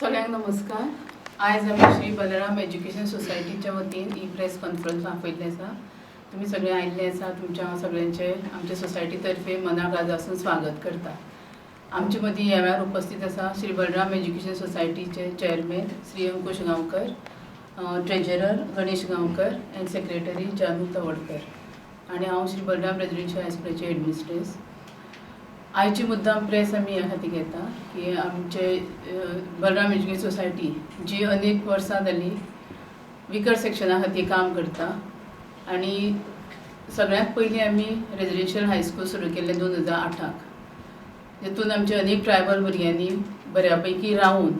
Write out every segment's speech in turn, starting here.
सगळ्यांना नमस्कार. आज आम्ही श्री बलराम एज्युकेशन सोसायटीच्या वतीन ही प्रेस कॉन्फरन्स आपयल्ली आसा. तुम्ही सगळे आयिल्ले आसा. तुमच्या सगळ्यांचे आमच्या सोसायटी तर्फे मनापासून स्वागत करता. आमचे मदीं ह्या वेळार उपस्थित आसा श्री बलराम एज्युकेशन सोसायटीचे chairman Shri Ankush Gaonkar, treasurer Ganesh Gaonkar and secretary Janu Tawadkar आणि हांव श्री बलराम रेजिडेन्शियल हायस्कुलाची एडमिनिस्ट्रेस. आयची मुद्दाम प्रेस आमी ह्या खातीर घेता की आमचे बलराम एज्युकेशन सोसायटी जी अनेक वर्सां जाली विकर सेक्शना खातीर काम करता आणि सगळ्यांत पयलीं आमी रेजिडेन्शियल हायस्कूल सुरू केल्लें 2008. जेतून आमचे अनेक ट्रायबल भुरग्यांनी बऱ्या पैकी रावून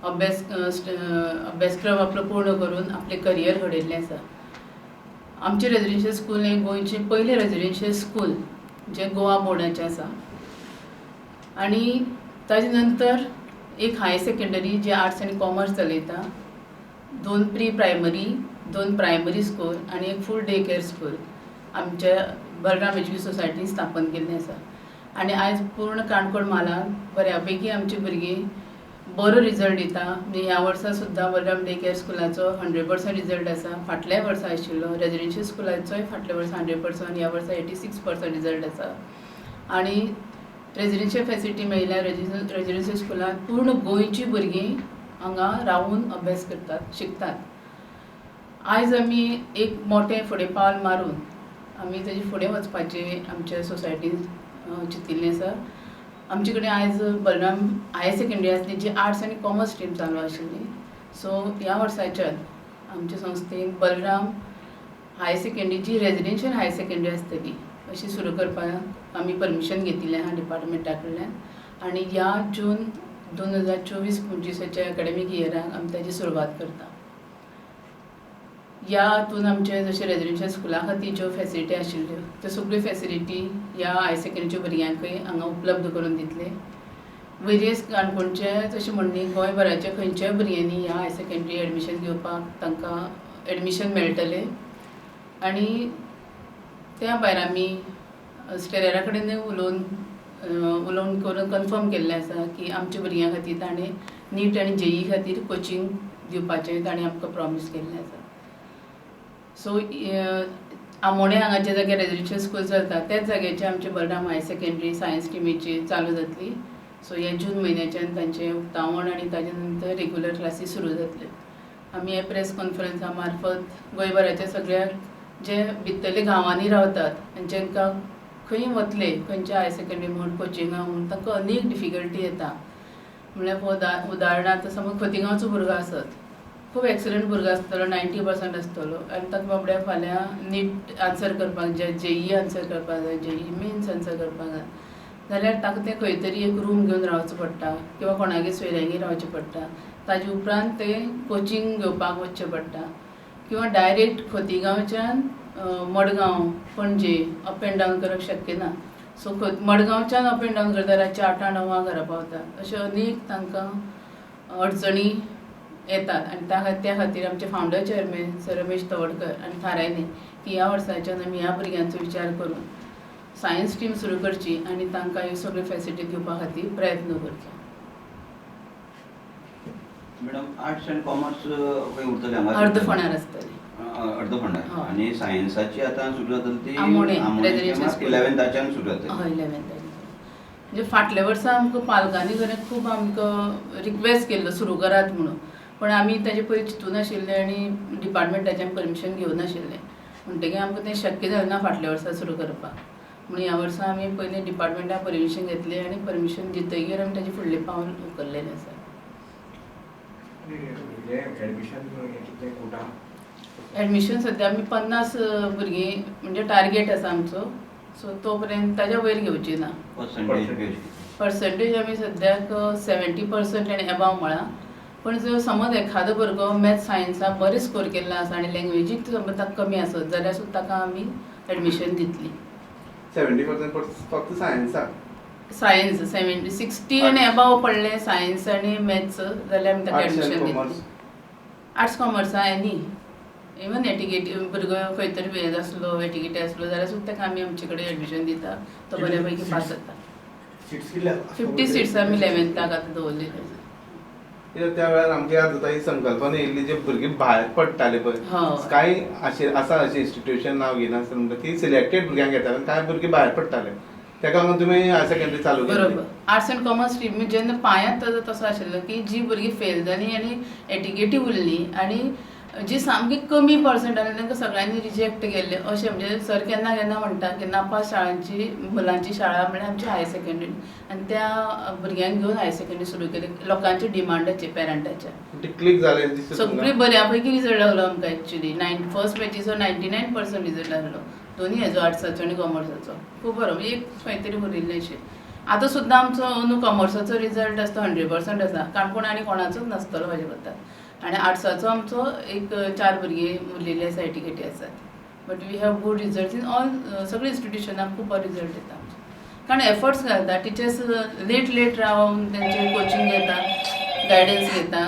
अभ्यासक्रम आपलो पूर्ण करून आपले करियर घडयल्लें आसा. आमचे रेजिडेन्शियल स्कूल हें गोंयचें पयलें रेजिडेन्शियल स्कूल जे गोवा बोर्डाचें आसा आणि ताजे नंतर एक हायर सेकंडरी जे आर्ट्स आनी कॉमर्स चलयता, 2 प्री प्रायमरी, 2 प्रायमरी स्कूल आणि एक फूल डे केअर स्कूल आमच्या बलराम एज्युकेशन सोसायटीन स्थापन केल्लें आसा. आणि आयज पूर्ण काणकोण म्हालांत बऱ्या पैकी आमची भुरगीं बरो रिजल्ट दिता. म्हणजे ह्या वर्सा सुद्दां बलराम डे केअर स्कुलाचो 100% रिजल्ट आसा. फाटल्या वर्सा आशिल्लो रेजिडेन्शियल स्कुलाचोय फाटल्या वर्सा 100% ह्या वर्सा 86% रिजल्ट आसा. आणि रेजिडेन्शियल फॅसिलिटी मेळिल्ल्या रेजिडेन्शियल स्कुलांत पूर्ण गोंयची भुरगीं हांगा रावून अभ्यास करतात, शिकतात. आयज आमी एक मोठें फुडें पावल मारून आमी तेजे फुडें वचपाचें आमच्या सोसायटीन चिंतिल्लें आसा. आमचे कडेन आयज बलराम हायर सेकंडरी आसली जी आर्ट्स आनी कॉमर्स स्ट्रीम चालू आशिल्ली. सो ह्या वर्साच्यान आमच्या संस्थेन बलराम हायर सेकंडरी जी रेजिडेन्शियल हायर सेकंडरी आसतली अशी सुरू करपाक आमी परमिशन घेतिल्लें आहा डिपार्टमेंटा कडल्यान. आणि ह्या जून 2024-25 एकाडेमीक इयराक आमी ताची सुरवात करता. ह्या हातून आमचे जशे रेजिडेन्शियल स्कुला खातीर ज्यो फॅसिलिटी आशिल्ल्यो त्यो सगळ्यो फॅसिलिटी ह्या हायर सेकंडरीच्या भुरग्यांकय हांगा उपलब्ध करून दितले. वेरियस काणकोणचे जशें म्हणणी गोंयभराच्या खंयच्याय भुरग्यांनी ह्या हायर सेकंडरी एडमिशन घेवपाक तांकां एडमिशन मेळटलें. आणि त्या भायर आमी स्टेरा कडेन उलोवन करून कन्फर्म केल्लें आसा की आमच्या भुरग्यां खातीर ताणें नीट आनी JEE खातीर कोचिंग दिवपाचें ताणें आमकां प्रॉमीस केल्लें आसा. सो आमोणे हांगा जे जाग्यार रेजिडेन्शियल स्कूल चलता त्याच जाग्याचेर आमचे बलराम हायर सेकंडरी सायन्स स्ट्रिमीची चालू जातली. सो ह्या जून म्हयन्याच्यान तांचें उक्तावण आनी ताजे नंतर रेग्युलर क्लासी सुरू जातल्यो. आमी हे प्रेस कॉन्फरन्सा मार्फत गोंयभराच्या सगळ्या जे भितरले गांवांनी रावतात आनी जेंकां खंय वतले खंयच्या हायर सेकंडरी म्हूण कोचिंगा म्हूण तांकां अनेक डिफिकल्टी येता. म्हळ्यार उदाहरणार्थ समज खोतीगांवचो भुरगो आसत, खूब एक्सलंट भुरगो आसतलो, 90% आसतलो आनी ताका बाबड्या फाल्यां नीट आन्सर करपाक जाय, JEE आन्सर करपाक जाय, JEE मेन्स आन्सर करपाक जाय जाल्यार ताका तें खंय तरी एक रूम घेवन रावचो पडटा किंवा कोणागेर सोयऱ्यांगेर रावचें पडटा. ताजे उपरांत तें कोचिंग घेवपाक वचचें पडटा किंवा डायरेक्ट खोतीगांवच्यान मडगांव पणजे अप एंड डावन करप शक्य ना. सो मडगांवच्यान अप एंड डावन करता रातचे 8-9 घरा पावतात. अशे अनेक तांकां अडचणी येतात. आनी त्या खातीर आमचे फावंडर चेअरमॅन सर रमेश तवडकर आनी थारायलें की ह्या वर्साच्यान आमी ह्या भुरग्यांचो विचार करून सायन्स स्ट्रीम सुरू करची आनी तांकां ह्यो सगळ्यो फॅसिलिटी दिवपा खातीर प्रयत्न करचे. मॅडम आर्ट्स आनी कॉमर्स खंय उरतले हांगा? अर्दफोंड्यार आसतले. अर्दफोंड्यार. आनी सायन्साची आतां सुरू जातली ती आमोणे 11थाच्यान सुरू जातली. हय 11थाच्यान. म्हणजे फाटल्या वर्सा आमकां पालकांनी खरें खूब आमकां रिक्वेस्ट केल्लो सुरू करात म्हणून, पण आमी ताजे पयलीं चिंतूं नाशिल्ले आनी डिपार्टमेंटाच्यान परमिशन घेवं नाशिल्लें. म्हणटकीर आमकां तें शक्य जालें ना फाटल्या वर्सा सुरू करपाक. म्हणून ह्या वर्सा आमी पयलीं डिपार्टमेंटान परमिशन घेतलें आनी परमिशन दितकीर आमी ताजें फुडलें पावल उखल्लेलें आसा. एडमिशन सद्या आमी 50 भुरगीं म्हणजे टार्गेट आसा आमचो. सो तो पर्यंत ताज्या वयर घेवची ना. पर्संटेज आमी सद्याक 70% आनी एबाव म्हळा. पण जर समज एखादो भुरगो मॅथ्स सायन्साक बरें स्कोर केल्लो आसा आनी लँग्वेजीक समज ताका कमी आसत जाल्यार सुद्दां ताका आमी एडमिशन दितली. 70% फक्त सायन्साक? सायन्स 60 आनी एबाव पडले सायन्स आनी मॅथ्स जाल्यार आमी ताका एडमिशन दितली. आर्ट्स कॉमर्सा एनी इवन भुरगो खंय तरी हेज आसलो एटिकेटी आसलो जाल्यार सुद्दां ताका आमी आमचे कडेन एडमिशन दिता. तो बऱ्या पैकी पास जाता. 50 सीट्स आमी 11थाक आतां दवरलेली आसा. कित्याक त्या वेळार आमकां याद जाता ही संकल्पना येयल्ली जे भुरगे भायर पडटाले पळय हय. कांय आसा अशें इंस्टिट्यूशन नांव घेयना आसतना म्हणटा ती सिलेक्टेड भुरग्यांक घेताले आनी कांय भुरगे भायर पडटाले तेका लागून तुमी हायर सेकंडरी चालू केली. बरोबर. आर्ट्स अँड कॉमर्स स्ट्रीम जेन्ना पांयांत तसो आशिल्लो की जी भुरगीं फेल जालीं आनी एटिकेटी उरलीं आनी जी सामकी कमी पर्संट आनी तांकां सगळ्यांनी रिजेक्ट केल्ले अशें म्हणजे सर केन्ना केन्ना म्हणटा की नापास शाळांची मुलांची शाळा म्हणल्यार आमची हायर सेकंडरी आनी त्या भुरग्यांक घेवन हायर सेकंडरी सुरू केली लोकांच्या डिमांडाचे पेरंटाच्या. ते क्लिक जाले दिसता सगळी बऱ्यापैकी रिजल्ट लागलो आमकां एक्चुली फर्स्ट बॅचीचो 99% रिजल्ट लागलो दोन्ही हेजो आर्ट्साचो आनी कॉमर्साचो खूब बरो म्हणजे एक खंय तरी उरिल्लें अशें. आतां सुद्दां आमचो अंदू कॉमर्साचो रिजल्ट आसा तो 100% आसा काणकोण आनी कोणाचोच नासतलो म्हाज्या कोतान आनी आर्ट्साचो आमचो एक 4 भुरगीं उरलेले आसा एटिकेटी आसात but we have good result in all सगळी इंस्टिट्युशनाक खूब बरो रिजल्ट येता आमचो कारण एफर्ट्स घालता टिचर्स लेट रावन तेंचे कोचिंग घेता गायडन्स घेता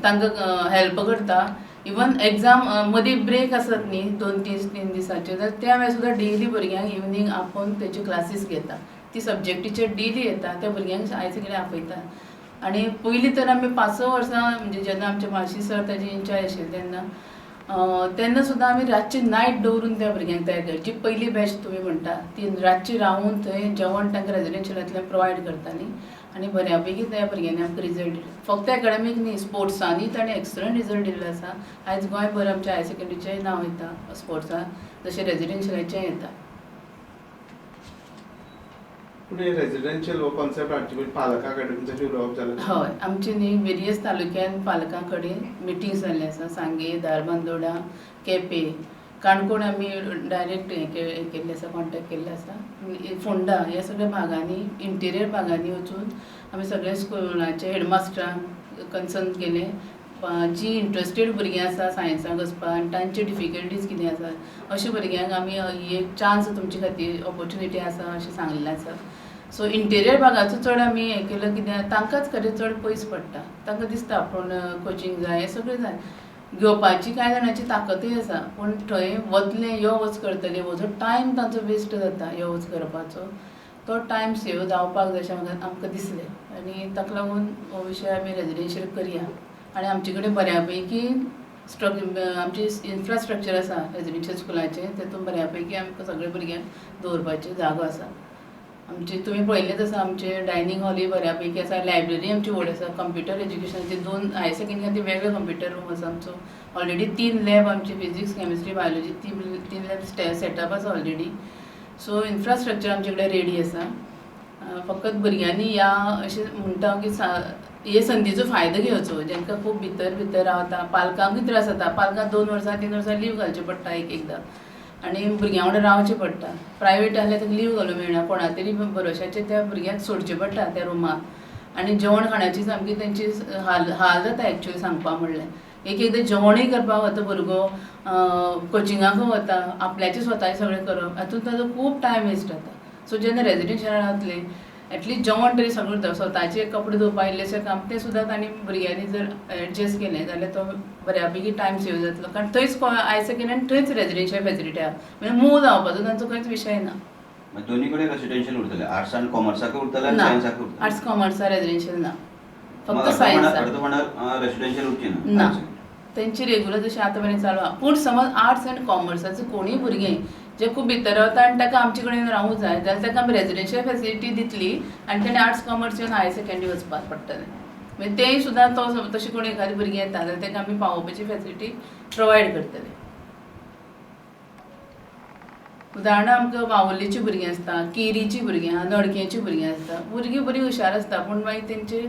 तांकां हेल्प करता इवन एग्जाम मदीं ब्रेक आसत न्ही 2-3 दिसांचे जाल्यार त्या वेळार सुद्दां डेली भुरग्यांक इवनिंग आपोवन तेचे क्लासीस घेता ती सब्जेक्टीचेर डेली येता त्या भुरग्यांक हायर सेकंडरी आपयता आनी पयलीं तर आमी 5-6 वर्सां म्हणजे जेन्ना आमचे माशी सर ताजे इंचार्ज आशिल्ले तेन्ना सुद्दां आमी रातची नायट दवरून त्या भुरग्यांक तयार करता जी पयली बॅच तुमी म्हणटा ती रातची रावून थंय जेवण तांकां रेजिडेन्शियलांतल्यान प्रोवायड करतालीं आनी बऱ्यापैकी त्या भुरग्यांनी आमकां रिजल्ट दिलो फक्त एकाडेमीक न्ही स्पोर्ट्सांनी ताणें एक्सलंट रिजल्ट दिल्लो आसा आयज गोंयभर आमच्या हायर सेकंडरीचेंय नांव येता स्पोर्ट्सांत जशें रेजिडेन्शियलाचें येता. पूण हे रेजिडेन्शियल हो कॉन्सेप्ट हाडचे पयलीं पालकां कडेन तशें उलोवप जालें. हय आमचे न्ही वेरियस तालुक्यान पालकां कडेन मिटींग्स जाल्ले आसा सांगे धारबांदोडा केपें काणकोण आमी डायरेक्ट हें केल्लें आसा कॉन्टेक्ट केल्ले आसा फोंडा ह्या सगळ्या भागांनी इंटिरियर भागांनी वचून आमी सगळे स्कुलाचे हेडमास्टरांक कन्सर्न केलें जी इंट्रस्टेड भुरगीं आसा सायन्साक वचपाक आनी तांचे डिफिकल्टीज कितें आसा अशा भुरग्यांक आमी ही एक चान्स तुमचे खातीर ऑपॉर्च्युनिटी आसा अशें सांगलेलें आसा. सो इंटिरियर भागाचो चड आमी हें केलो कित्याक तांकांच खरें चड पयस पडटा तांकां दिसता पूण कोचिंग जाय हें सगळें जाय घेवपाची कांय जाणांची ताकतूय आसा पूण थंय वतले यो वच करतले हो जो टायम तांचो वेस्ट जाता यो वच करपाचो तो टायम सेव जावपाक जाय अशें आमकां दिसलें आनी ताका लागून हो विशय आमी रेजिडेन्शियल करया आनी आमचे कडेन बऱ्यापैकी आमचे इन्फ्रास्ट्रक्चर आसा रेजिडेन्शियल स्कुलाचें तेतून बऱ्यापैकी आमकां सगळ्या भुरग्यांक दवरपाची जागो आसा. आमचे तुमी पळयलेंच आसा आमचे डायनींग हॉलूय बऱ्यापैकी आसा लायब्ररी आमची व्हड आसा कंप्युटर एज्युकेशनाचे 2 हायर सेकंडरी खातीर वेगळो कंप्युटर रूम आसा आमचो ऑलरेडी 3 लॅब आमचे physics chemistry biology 3 lab setup आसा ऑलरेडी. सो इन्फ्रास्ट्रक्चर आमचे कडेन रेडी आसा फकत भुरग्यांनी या अशें म्हणटा की हे संदीचो फायदो घेवचो जेंकां खूब भितर रावता पालकांकूय त्रास जाता पालकांक 2 वर्सां 3 वर्सां लीव घालचें पडटा एकदां आनी भुरग्यां वांगडा रावचें पडटा प्रायवेट आहल्यार ताका लीव घालूंक मेळना कोणा तरी भरोशाचेर त्या भुरग्याक सोडचें पडटा त्या रुमाक आनी जेवण खाणाची सामकी तेंची हाल जाता एक्चुअली सांगपा म्हणल्यार एकदां जेवणूय करपाक वता भुरगो कोचिंगाक वता आपल्याचें स्वताचें सगळें करप हातूंत ताजो खूब टायम वेस्ट जाता. सो जेन्ना रेजिडेन्शियलान रावतले एटलीस्ट जेवण तरी सगळें स्वताचे कपडे धुवपा इल्लेशें काम तें सुद्दां तांणी भुरग्यांनी जर एडजस्ट केलें जाल्यार तो बऱ्यापैकी टायम सेव जातलो कारण थंयच हायर सेकंडरी थंयच रेजिडेन्शियल फेसिलिटी आहा म्हणजे मूव जावपाचो तांचो खंयच विशय ना. दोन्ही कडेन रेजिडेन्शियल उरतले आर्ट्स आनी कॉमर्साक उरतले आनी सायन्साक उरतले. आर्ट्स कॉमर्सा रेजिडेन्शियल ना फक्त सायन्स रेजिडेन्शियल उरची ना तेंची रेग्युलर जशी आतां मेरेन चालू आहा पूण समज आर्ट्स आनी कॉमर्साचो कोणूय भुरगें जे खूब भितर रावता आनी ताका आमचे कडेन रावूंक जाय जाल्यार ताका आमी रेजिडेन्शियल फेसिलिटी दितली आनी ताणें आर्ट्स कॉमर्स येवन हायर सेकंडरी वचपाक पडटलें म्हणजे तेंय सुद्दां तो तशें कोण एखादें भुरगें येता जाल्यार ताका आमी पावोवपाची फेसिलिटी प्रोवायड करतले. उदाहरणां आमकां वावुल्लेची भुरगीं आसता केरीची भुरगीं आहा नडक्याची भुरगीं आसता भुरगीं बरीं हुशार आसता पूण मागीर तेंचे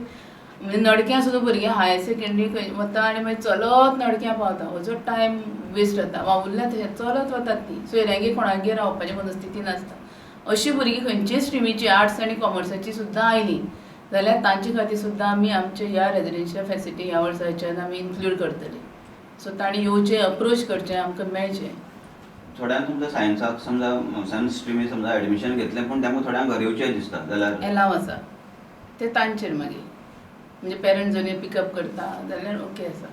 म्हणजे नडक्या सुद्दां भुरगीं हायर सेकंडरी वता आनी मागीर चलत नडक्या पावता हो टायम वेस्ट जाता वावुरल्या तशें चलत वतात ती सोयऱ्यांगेर कोणागेर रावपाची मनस्थिती नासता. अशीं भुरगीं खंयचीय स्ट्रिमीची आर्ट्स आनी कॉमर्साची सुद्दां आयलीं जाल्यार तांचे खातीर सुद्दां आमी आमचे ह्या रेजिडेन्शियल फेसिलिटी ह्या वर्साच्यान आमी इन्क्लूड करतली. सो तांणी येवचें अप्रोच करचें आमकां मेळचें. थोड्यांक तुमकां सायन्साक समजा सायन्स स्ट्रिमी समजा एडमिशन घेतलें पूण तांकां थोड्यांक घरा येवचें दिसता जाल्यार एलाव आसा तें तांचेर मागीर म्हणजे पेरंट्स जर पिकअप करता जाल्यार ओके आसा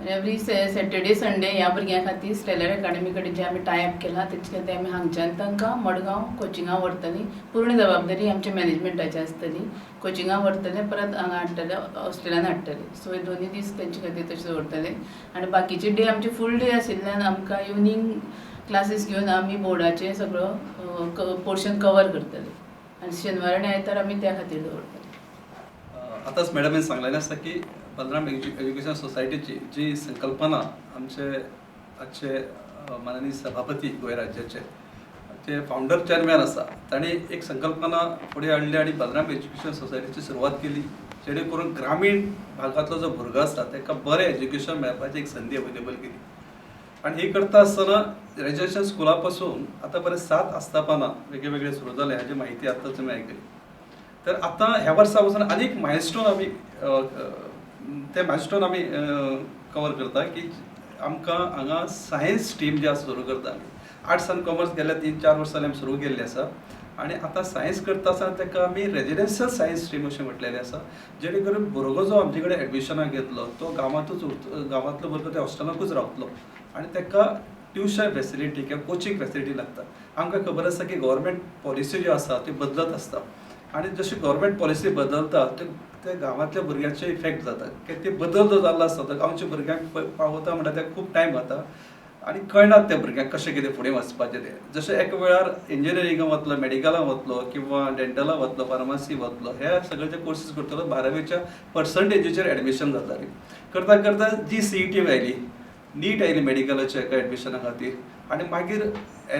एवरी सॅटर्डे संडे ह्या भुरग्यां खातीर स्टेलर अकाडमी कडेन जे आमी टाय अप केला तेचे खातीर आमी हांगच्यान तांकां मडगांव कोचिंगां व्हरतलीं. पूर्ण जबाबदारी आमच्या मॅनेजमेंटाची आसतली. कोचिंगां व्हरतले परत हांगा हाडटले हॉस्टेलान हाडटले. सो हे 2 दीस तेंचे खातीर तशें दवरतले आनी बाकीचे डे आमचे फूल डे आशिल्ल्यान आमकां इवनिंग क्लासीस घेवन आमी बोर्डाचे सगळो पोर्शन कवर करतले आनी शेनवार आनी आयतार आमी त्या खातीर दवरतले. आतांच मॅडमीन सांगलेलें आसा की बलराम एज्युकेशन सोसायटीची जी संकल्पना आमचे आजचे माननीय सभापती गोंय राज्याचे ते फाउंडर चेअरमॅन आसा तांणी एक संकल्पना फुडें हाडली आनी बलराम एज्युकेशन सोसायटीची सुरवात केली जेणे करून ग्रामीण भागातलो जो भुरगो आसा ताका बरें एज्युकेशन मेळपाची एक संदी अवेलेबल केली. आनी ही करता आसतना रेजिडेन्शियल स्कुला पासून आतां पर्यंत 7 आस्थापनां वेगळे वेगळे सुरू जाले हाची म्हायती आतां तुमी आयकली. तर आतां ह्या वर्सा पासून आनीक मायलस्टोन आमी ते मायलस्टोन आमी कवर करता की आमकां हांगा सायन्स स्ट्रीम जी आसा सुरू करता आमी. आर्ट्स आनी कॉमर्स गेल्या 3-4 वर्सां आमी सुरू केल्ली आसा आनी आतां सायन्स करता आसतना ताका आमी रेजिडेन्शियल सायन्स स्ट्रीम अशें म्हटलेलें आसा जेणे करून भुरगो जो आमचे कडेन एडमिशनाक घेतलो तो गांवांतलो भुरगो त्या हॉस्टेलांकूच रावतलो आनी ताका ट्युशन फॅसिलिटी किंवा कोचिंग फॅसिलिटी लागता. आमकां खबर आसा की गव्हर्मेंट पॉलिसी ज्यो आसा त्यो बदलत आसता आनी जशी गव्हर्मेंट पॉलिसी बदलता ते गांवांतल्या भुरग्यांचे इफेक्ट जाता कित्याक ते बदल जो जाल्लो आसता तो गांवच्या भुरग्यांक पावता म्हणटा तेका खूब टायम वता आनी कळनात त्या भुरग्यांक कशें कितें फुडें वचपाचें तें. जशें एका वेळार इंजिनियरिंगाक वतलो, मेडिकलाक वतलो किंवा डेंटलाक वतलो, फार्मासी वतलो, हे सगळे जे कोर्सीस करतलो 12वीच्या पर्संटेजीचेर एडमिशन जाताली. करता करता जी CET आयली, नीट आयली मेडिकलाच्या एका एडमिशना खातीर आनी मागीर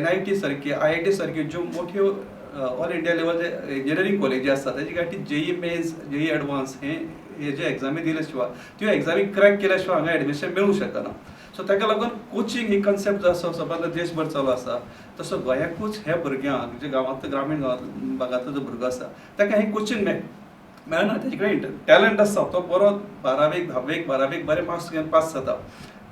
NIT सारकी IIT सारकी ज्यो मोठ्यो ऑल इंडिया लेवल जे इंजिनियरिंग कॉलेजी आसता तेजे खातीर JEE मेन्स, JEE एडवान्स हे जे एग्जामी दिले शिवाय त्यो एग्जामी क्रॅक केल्या शिवाय हांगा एडमिशन मेळूंक शकना. सो ताका लागून कोचिंग ही कन्सेप्ट जो आसा सपोज देशभर चालू आसा तसो गोंयाकूच ह्या भुरग्यांक जे गांवांतलो ग्रामीण भागांतलो जो भुरगो आसा ताका हें कोचिंग मेळना. तेजे कडेन टॅलंट आसा तो बरो 12वीक 10वीक बरे मार्क्स घेवन पास जाता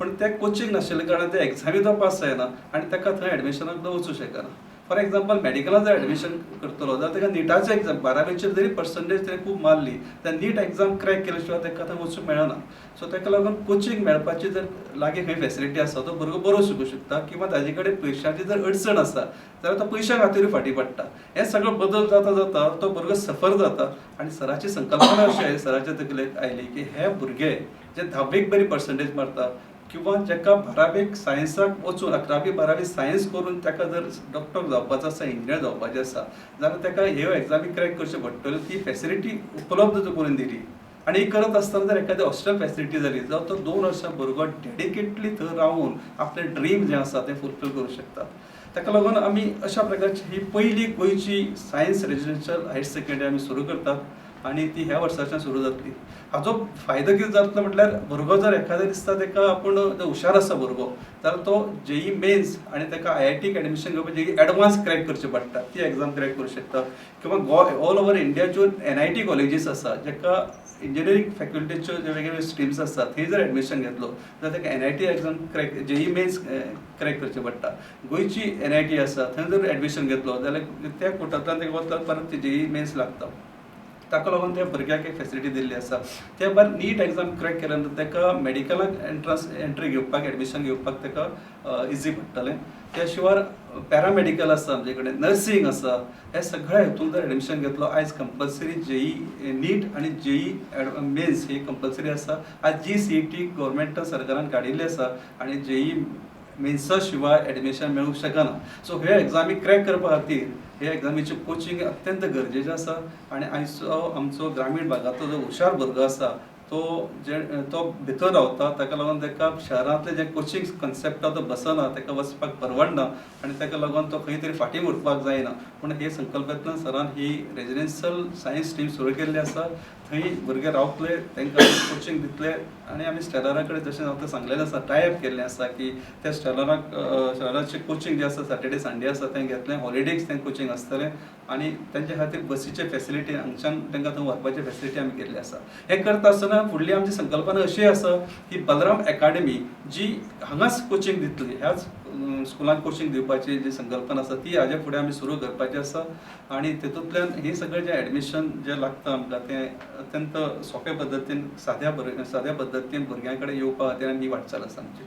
पण ते कोचिंग नाशिल्ल्या कारणान ते एग्जामी तो पास जायना आनी ताका थंय एडमिशनाक तो वचूं शकना. फॉर एग्जाम्पल मेडिकलान जर एडमिशन करतलो जाल्यार ताका निटाचो एग्जाम 12वीचेर जरी पर्संटेज ताणें खूब मारली जाल्यार नीट एग्जाम क्रॅक केल्या शिवाय ताका थंय वचूंक मेळना. सो ताका लागून कोचिंग मेळपाची जर लागीं खंय फॅसिलिटी आसा तो भुरगो बरो शिकूं शकता किंवा ताजे कडेन पयशांची जर अडचण आसा जाल्यार तो पयशा खातीर फाटीं पडटा. हे सगळो बदल जाता जाता तो भुरगो सफर जाता आनी सराची संकल्पना अशी सराच्या तकलेक आयली की हे भुरगे जे 10वीक बरी पर्संटेज मारता किंवा जाका 12वीक सायन्साक वचून 11वी 12वी सायन्स करून ताका जर डॉक्टर जावपाचो आसा, इंजिनियर जावपाचें आसा जाल्यार ताका ह्यो एग्जामी क्रॅक करच्यो पडटल्यो. ती फॅसिलिटी उपलब्ध करून दिली आनी ही करत आसतना जर एखादी हॉस्टेल फॅसिलिटी जाली जाल्यार तो 2 वर्सां भुरगो डेडिकेटली थंय रावून आपलें ड्रीम जें आसा तें फुलफील करूं शकता. ताका लागून आमी अशा प्रकारची ही पयली गोंयची सायन्स रेजिडेन्शियल हायर सेकंडरी आमी सुरू करतात आनी ती ह्या वर्साच्यान सुरू जातली. हाजो फायदो कितें जातलो म्हटल्यार भुरगो जर एखादो दिसता ताका आपूण हुशार आसा भुरगो जाल्यार तो JEE मेन्स आनी ताका IITक एडमिशन घेवपाक JEE एडवान्स क्रॅक करची पडटा ती एग्जाम क्रॅक करूं शकता किंवा ऑल ओवर इंडिया ज्यो NIT कॉलेजीस आसा जाका इंजिनियरिंग फॅकल्टीच्यो जे वेगवेगळे स्ट्रीम्स आसतात थंय जर एडमिशन घेतलो जाल्यार ताका NIT exam crack JEE mains crack करची पडटा. गोंयची NIT आसा थंय जर एडमिशन घेतलो जाल्यार त्या कोटांतल्यान ताका वचपाक परत JEE मेन्स लागता. ताका लागून त्या भुरग्याक एक फॅसिलिटी दिल्ली आसा. त्या भायर नीट एग्जाम क्रॅक केल्या नंतर ताका मेडिकलाक एंट्री घेवपाक एडमिशन घेवपाक ताका इजी पडटलें. त्या शिवाय पॅरामेडिकल आसा आमचे कडेन, नर्सिंग आसा, हे सगळ्या हितून जर एडमिशन घेतलो आयज कंपल्सरी JEE नीट आनी JEE मेन्स ही कंपल्सरी आसा. आज जी CET गव्हर्मेंटान सरकारान काडिल्ली आसा आनी JEE मेन्सा शिवाय एडमिशन मेळूंक शकना. सो ह्यो एग्जामी क्रॅक करपा खातीर हे एग्जामीचें कोचिंग अत्यंत गरजेचें आसा आनी आयचो आमचो ग्रामीण भागांतलो जो हुशार भुरगो आसा तो भितर रावता ताका लागून ताका शहरांतलें जें कोचिंग कन्सेप्ट तो बसना ताका वचपाक परवडना आनी ताका लागून तो खंय तरी फाटीं उरपाक जायना. पूण हे संकल्पनेंतल्यान सरान ही रेजिडेन्शियल सायन्स स्ट्रीम सुरू केल्ली आसा. थंय भुरगे रावतले तांकां कोचिंग दितले आनी आमी स्टेलरा कडेन जशें हांव सांगलेलें आसा टाय अप केल्लें आसा की त्या स्टेलराचें कोचिंग जें आसा सॅटर्डे संडे आसा तें घेतलें. हॉलिडेज तें कोचिंग आसतलें आनी तांचे खातीर बसीचे फॅसिलिटी हांगच्यान तांकां थंय व्हरपाची फॅसिलिटी आमी केल्ली आसा. हे करता आसतना फुडली आमची संकल्पना अशी आसा की बलराम अकाडेमी जी हांगाच कोचिंग दितली, ह्याच स्कुलांत कोचिंग दिवपाची जी संकल्पना आसा ती हाजे फुडें आमी सुरू करपाची आसा. आनी तितूंतल्यान हे सगळें जें एडमिशन जें लागता आमकां अत्यंत सोप्या पद्दतीन साध्या पद्दतीन भुरग्यां कडेन येवपा खातीर आनी ही वाटचाल आसा आमची.